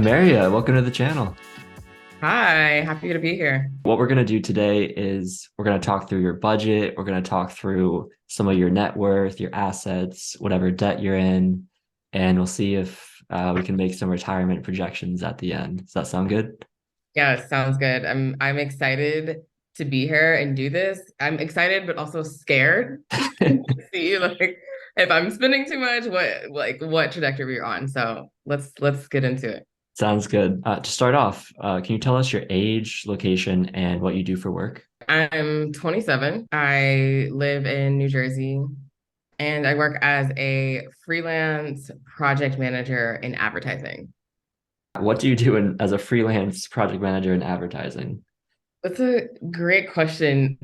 Amaria, welcome to the channel. Hi, happy to be here. What we're going to do today is we're going to talk through your budget. We're going to talk through some of your net worth, your assets, whatever debt you're in, and we'll see if we can make some retirement projections at the end. Does that sound good? Yeah, sounds good. I'm excited to be here and do this. I'm excited but also scared to see like if I'm spending too much, what trajectory we're on. So let's get into it. Sounds good. To start off, can you tell us your age, location, and what you do for work? I'm 27. I live in New Jersey and I work as a freelance project manager in advertising. What do you do as a freelance project manager in advertising? That's a great question.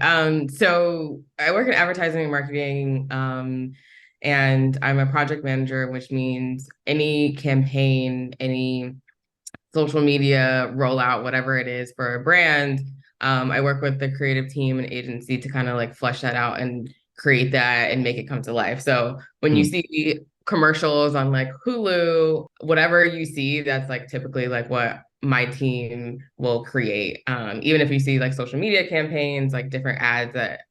So I work in advertising and marketing, and I'm a project manager, which means any campaign, any social media rollout, whatever it is for a brand, I work with the creative team and agency to kind of like flesh that out and create that and make it come to life. So when you Hmm. see commercials on like Hulu, whatever you see, that's like typically like what my team will create. Even if you see like social media campaigns, like different ads that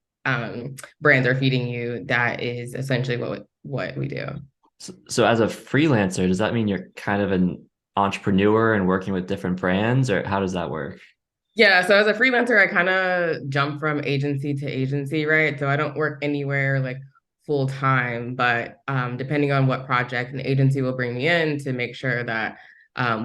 brands are feeding you, that is essentially what we do. So as a freelancer, does that mean you're kind of an entrepreneur and working with different brands, or how does that work? Yeah, so as a freelancer, I kind of jump from agency to agency, right? So I don't work anywhere like full time, but depending on what project, an agency will bring me in to make sure that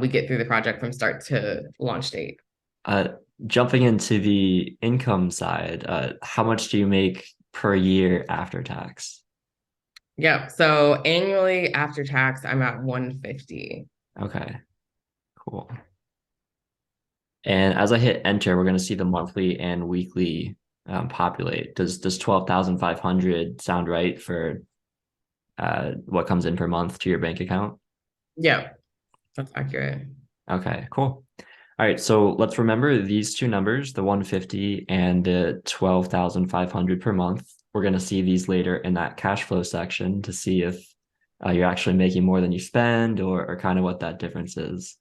we get through the project from start to launch date. Uh, Jumping into the income side, how much do you make per year after tax? Yeah, so annually after tax, I'm at 150. Okay, cool. And as I hit enter, we're going to see the monthly and weekly populate. Does 12,500 sound right for what comes in per month to your bank account? Yeah, that's accurate. Okay, cool. All right, so let's remember these two numbers, the 150 and the 12,500 per month. We're going to see these later in that cash flow section to see if you're actually making more than you spend or kind of what that difference is.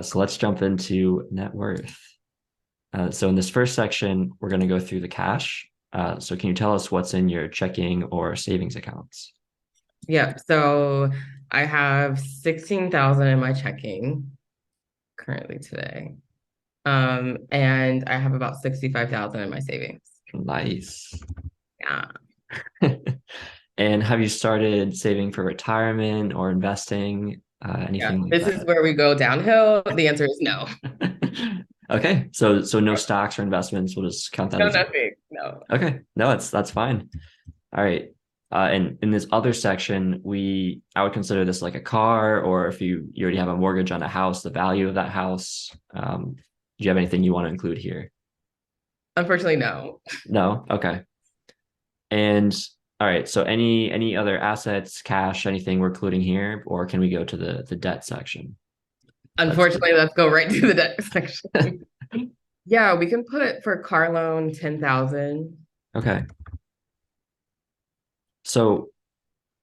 So let's jump into net worth. So in this first section, we're going to go through the cash. So can you tell us what's in your checking or savings accounts? Yeah, so I have 16,000 in my checking currently today. And I have about 65,000 in my savings. Nice. Yeah. And have you started saving for retirement or investing, Yeah. anything like This is that? where we go downhill. The answer is no. Okay, so no stocks or investments. We'll just count that No, as a nothing. No. okay. No, that's fine. All right. And in this other section, I would consider this like a car, or if you already have a mortgage on a house, the value of that house. Do you have anything you want to include here? Unfortunately, no. No? Okay. And all right, so any other assets, cash, anything we're including here, or can we go to the debt section? That's Unfortunately, let's go right to the debt section. Yeah, we can put for car loan 10,000. okay. So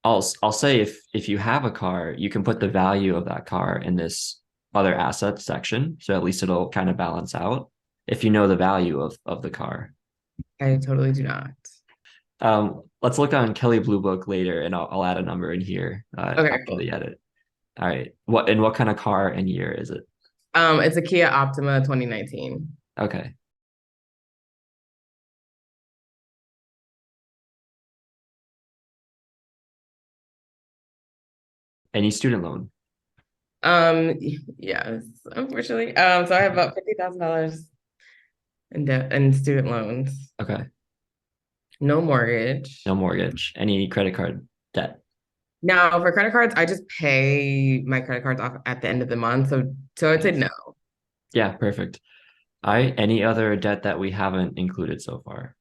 I'll say if you have a car, you can put the value of that car in this other assets section. So at least it'll kind of balance out if you know the value of the car. I totally do not. Let's look on Kelly Blue Book later, and I'll add a number in here Okay, after cool. the edit. All right. What kind of car and year is it? It's a Kia Optima 2019. Okay. Any student loan? Um, yes, unfortunately. So I have about $50,000 in debt and student loans. Okay. No mortgage. No mortgage. Any credit card debt? Now, for credit cards, I just pay my credit cards off at the end of the month. So I'd say no. Nice. Yeah, perfect. All right. Any other debt that we haven't included so far?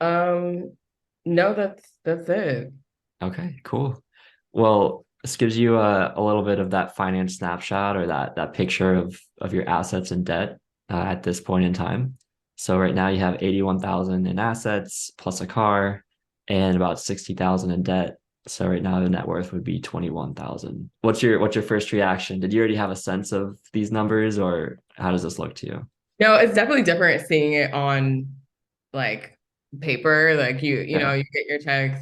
Um, no, that's it. Okay, cool. Well, this gives you a little bit of that finance snapshot or that picture of your assets and debt at this point in time. So right now you have 81,000 in assets plus a car and about 60,000 in debt. So right now the net worth would be 21,000. What's your first reaction? Did you already have a sense of these numbers, or how does this look to you? No, it's definitely different seeing it on like paper. Like Yeah. you get your checks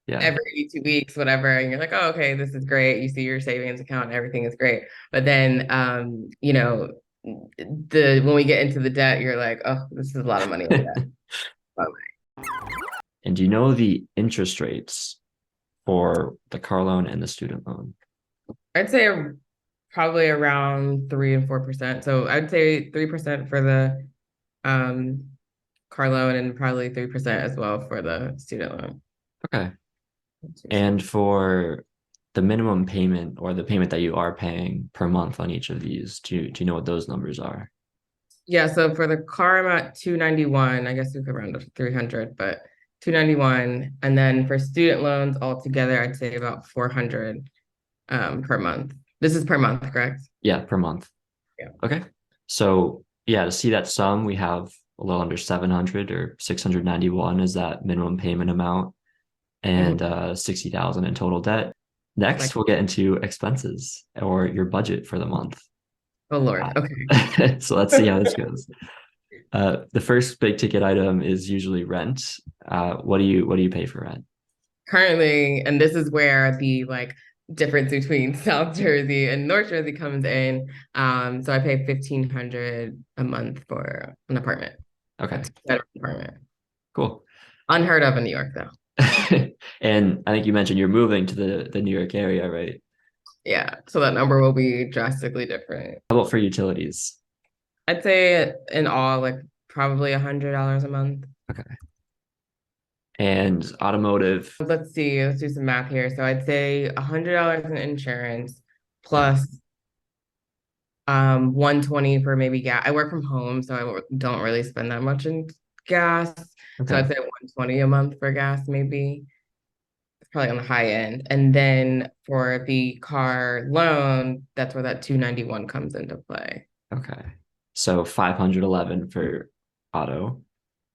Yeah. every 2 weeks, whatever, and you're like, oh, okay, this is great. You see your savings account, everything is great. But then, the when we get into the debt, you're like, oh, this is a lot of money in debt. And do you know the interest rates for the car loan and the student loan? I'd say probably around 3 and 4%. So I'd say 3% for the um car loan and probably 3% as well for the student loan. Okay. And for the minimum payment or the payment that you are paying per month on each of these, do you know what those numbers are? Yeah, so for the car, I'm at 291. I guess we could round up to 300, but 291. And then for student loans altogether, I'd say about 400 per month. This is per month, correct? Yeah, per month. Yeah. Okay. So yeah, to see that sum, we have a little under 700 or 691 is that minimum payment amount and Mhm. 60,000 in total debt. Next, Like, we'll get into expenses or your budget for the month. oh Lord. Okay. So let's see how this goes. The first big ticket item is usually rent. What do you pay for rent? Currently, and this is where the like difference between South Jersey and North Jersey comes in. So I pay 1,500 a month for an apartment, a Okay, two-bedroom apartment. cool. Unheard of in New York, though. And I think you mentioned you're moving to the New York area, right? Yeah, so that number will be drastically different. How about for utilities? I'd say in all, like probably $100 a month. Okay. And automotive. Let's see, let's do some math here. So I'd say $100 in insurance Yeah. plus 120 for maybe gas. I work from home, so don't really spend that much in gas. So Okay. I'd say 120 a month for gas, maybe. It's probably on the high end. And then for the car loan, that's where that 291 comes into play. Okay. So 511 for auto.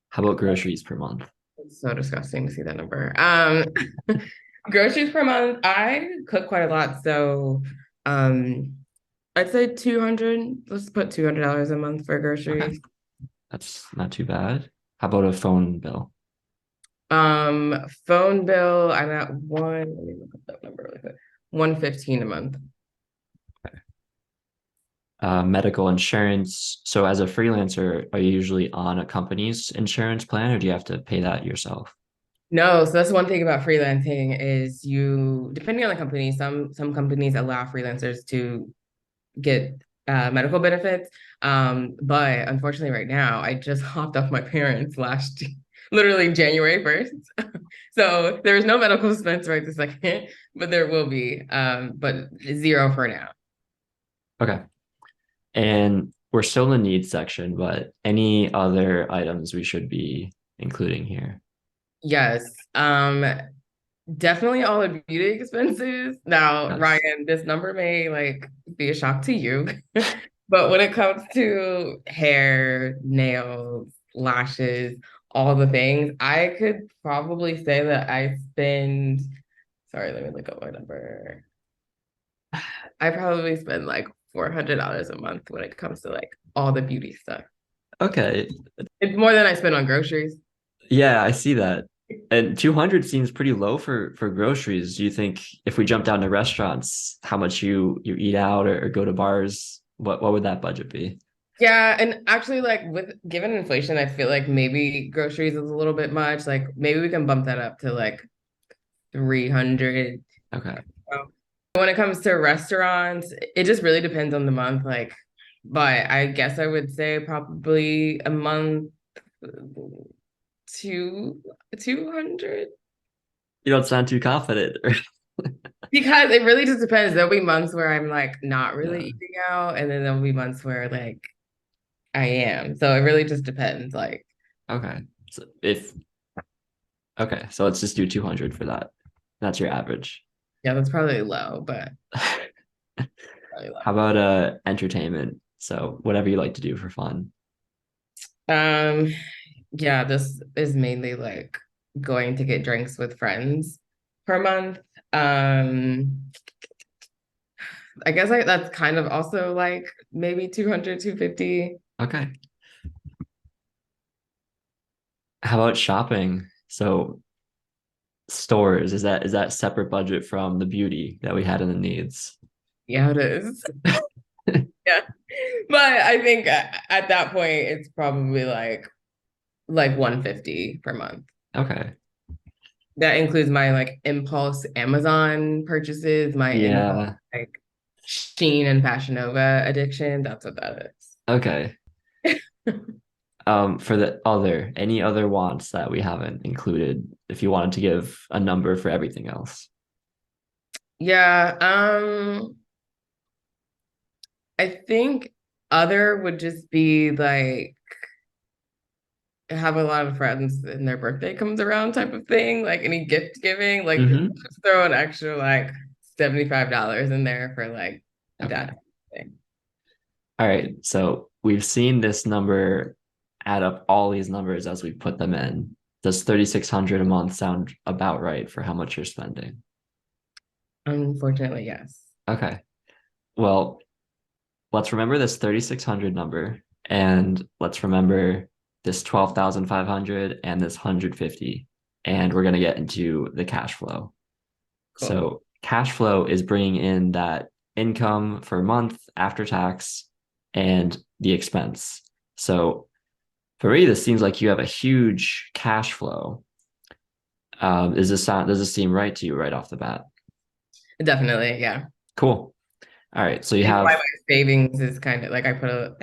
How about groceries per month? It's so disgusting to see that number. Groceries per month, I cook quite a lot, so um I'd say 200. Let's put $200 a month for Okay. groceries. That's not too bad. How about a phone bill? Phone bill, I'm at one, let me look up that number really quick. 115 a month. Medical insurance. So as a freelancer, are you usually on a company's insurance plan or do you have to pay that yourself? No, so that's one thing about freelancing is you, depending on the company, some companies allow freelancers to get medical benefits. But unfortunately, right now, I just hopped off my parents literally January 1st. So there is no medical expense right this second, but there will be, but zero for now. Okay. And we're still in the needs section, but any other items we should be including here? Yes. Definitely all the beauty expenses. Now, Yes. Ryan, this number may like be a shock to you, but when it comes to hair, nails, lashes, all the things, I could probably say that I spend, sorry, let me look up my number. I probably spend like $400 a month when it comes to like all the beauty stuff. Okay. It's more than I spend on groceries. Yeah, I see that. And 200 seems pretty low for groceries. Do you think if we jump down to restaurants, how much you eat out or go to bars, what would that budget be? Yeah, and actually, like with given inflation, I feel like maybe groceries is a little bit much. Like maybe we can bump that up to like 300. Okay. When it comes to restaurants, it just really depends on the month. Like, but I guess I would say probably a month, two 200. You don't sound too confident. Because it really just depends. There'll be months where I'm like not really Yeah. eating out, and then there'll be months where like I am. So it really just depends. Like, Okay. So if okay, so let's just do 200 for that. That's your average. yeah, that's probably low, but probably How low. about entertainment? So whatever you like to do for fun. Um, yeah, this is mainly like going to get drinks with friends. per month. I guess that's kind of also like maybe 200, 250. Okay. How about shopping? So stores, is that separate budget from the beauty that we had in the needs? Yeah, it is. Yeah. But I think at that point it's probably like 150 per month. Okay. That includes my like impulse Amazon purchases, my impulse Yeah. like Shein and Fashion Nova addiction. That's what that Okay. is. For the any other wants that we haven't included, if you wanted to give a number for everything else. Yeah, I think other would just be like have a lot of friends and their birthday comes around type of thing, like any gift giving, like Mm-hmm. just throw an extra like $75 in there for like Okay. that thing. All right. So we've seen this number add up all these numbers as we put them in. Does 3,600 a month sound about right for how much you're spending? Unfortunately, yes. Okay. Well, let's remember this 3,600 number and let's remember this 12,500 and this 150. And we're going to get into the cash flow. Cool. So cash flow is bringing in that income for a month after tax and the expense. So for me, this seems like you have a huge cash flow. Does this seem right to you right off the bat? Definitely, yeah. Cool. All right. So you It's why have, my savings is kind of like I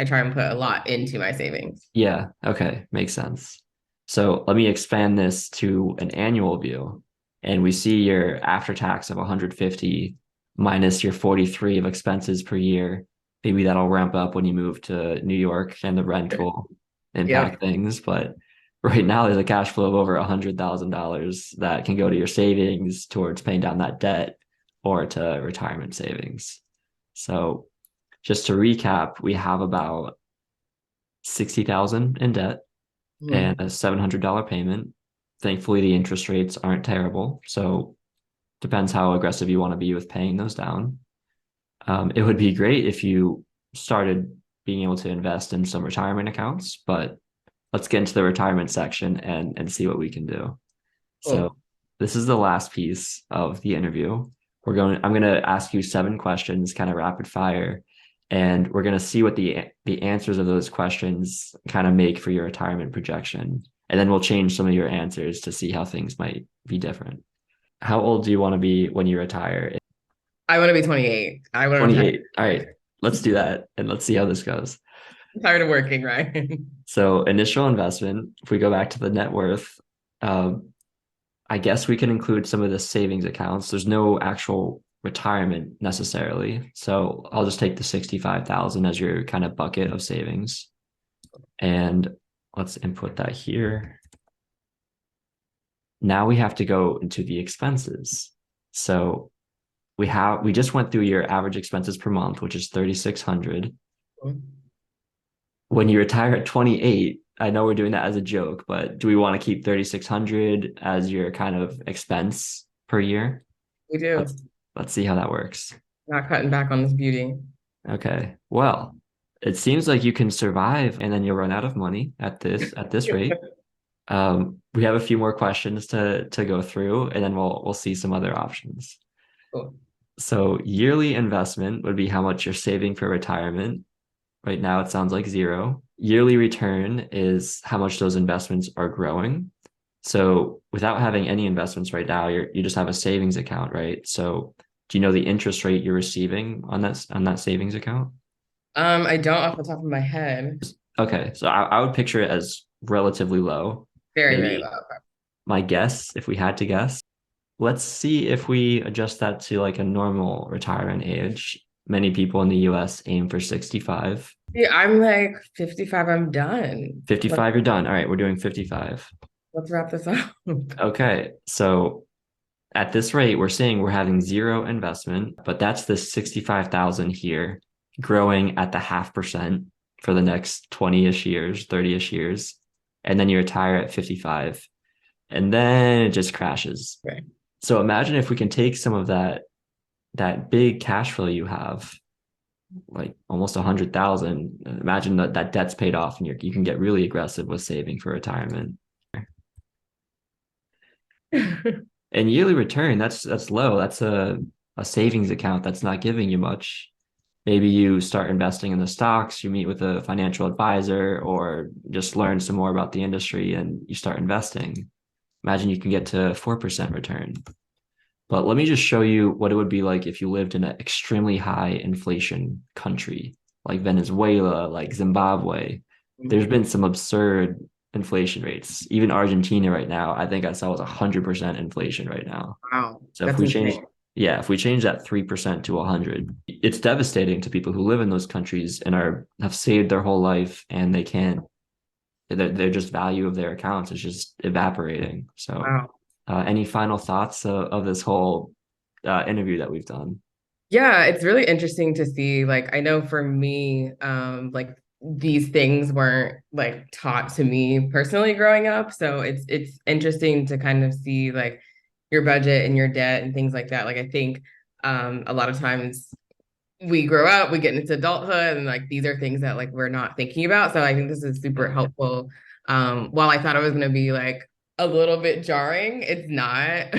try and put a lot into my savings. yeah, okay, makes sense. So let me expand this to an annual view. And we see your after tax of 150 minus your 43 of expenses per year. Maybe that'll ramp up when you move to New York and the rent will impact Yep. things. But right now there's a cash flow of over $100,000 that can go to your savings towards paying down that debt or to retirement savings. So just to recap, we have about 60,000 in debt and Mhm. a $700 payment. Thankfully, the interest rates aren't terrible, so depends how aggressive you want to be with paying those down. It would be great if you started being able to invest in some retirement accounts, but let's get into the retirement section and see what we can do. So Cool. this is the last piece of the interview. I'm going to ask you 7 questions, kind of rapid fire, and we're going to see what the answers of those questions kind of make for your retirement projection. And then we'll change some of your answers to see how things might be different. How old do you want to be when you retire? I want to be 28. I want to retire. 28. All right, let's do that and let's see how this goes. I'm tired of working, right? So initial investment, if we go back to the net worth, um, I guess we can include some of the savings accounts. There's no actual retirement necessarily. So I'll just take the 65,000 as your kind of bucket of savings. And let's input that here. Now we have to go into the expenses. So we just went through your average expenses per month, which is 3,600. When you retire at 28, I know we're doing that as a joke, but do we want to keep 3,600 as your kind of expense per year? We do. Let's let's see how that works. Not cutting back on this beauty. Okay. Well, it seems like you can survive and then you'll run out of money at this rate. We have a few more questions to go through and then we'll see some other options. Cool. So yearly investment would be how much you're saving for retirement. Right now it sounds like zero. Yearly return is how much those investments are growing. So without having any investments right now, you just have a savings account, right? So do you know the interest rate you're receiving on that savings account? I don't off the top of my head. Okay, so I would picture it as relatively low. Very, very Maybe low. my guess, if we had to guess. Let's see if we adjust that to like a normal retirement age. Many people in the US aim for 65. Yeah, I'm like 55. I'm done. 55, you're done. All right, we're doing 55. Let's wrap this up. Okay, so at this rate, we're saying we're having zero investment, but that's the 65,000 here growing at the 0.5% for the next 20-ish years, 30-ish years. And then you retire at 55. And then it just crashes. Okay. So imagine if we can take some of that big cash flow you have, like almost 100,000. Imagine that debt's paid off and you can get really aggressive with saving for retirement. And yearly return, that's low. That's a savings account that's not giving you much. Maybe you start investing in the stocks, you meet with a financial advisor, or just learn some more about the industry and you start investing. Imagine you can get to 4% return. But let me just show you what it would be like if you lived in an extremely high inflation country like Venezuela, like Zimbabwe. There's been some absurd inflation rates. Even Argentina right now, I think I saw was 100% inflation right now. Wow, So if that's we change, insane. yeah, if we change that 3% to 100, it's devastating to people who live in those countries and are have saved their whole life and they can't, they're just value of their accounts is just evaporating. So, Wow. any final thoughts of this whole interview that we've done? Yeah, it's really interesting to see. Like, I know for me, like these things weren't like taught to me personally growing up. So it's interesting to kind of see like your budget and your debt and things like that. Like I think a lot of times we grow up, we get into adulthood, and like these are things that like we're not thinking about. So I think this is super helpful. While I thought it was gonna be like a little bit jarring, it's not,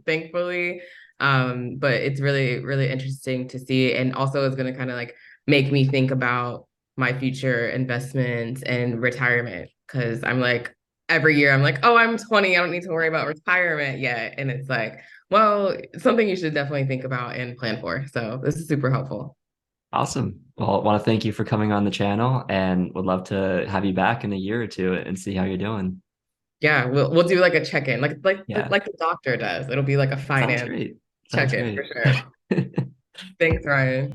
thankfully. But it's really, really interesting to see, and also is gonna kind of like make me think about my future investments and retirement because I'm like every year I'm like, oh, I'm 20, I don't need to worry about retirement yet, and it's like, well, something you should definitely think about and plan for. So this is super helpful. Awesome. Well, I want to thank you for coming on the channel and would love to have you back in a year or two and see how you're doing. Yeah, we'll do like a check-in, Yeah, like the doctor does. It'll be like a sounds finance great. Sounds check-in for great. sure. Thanks, Ryan.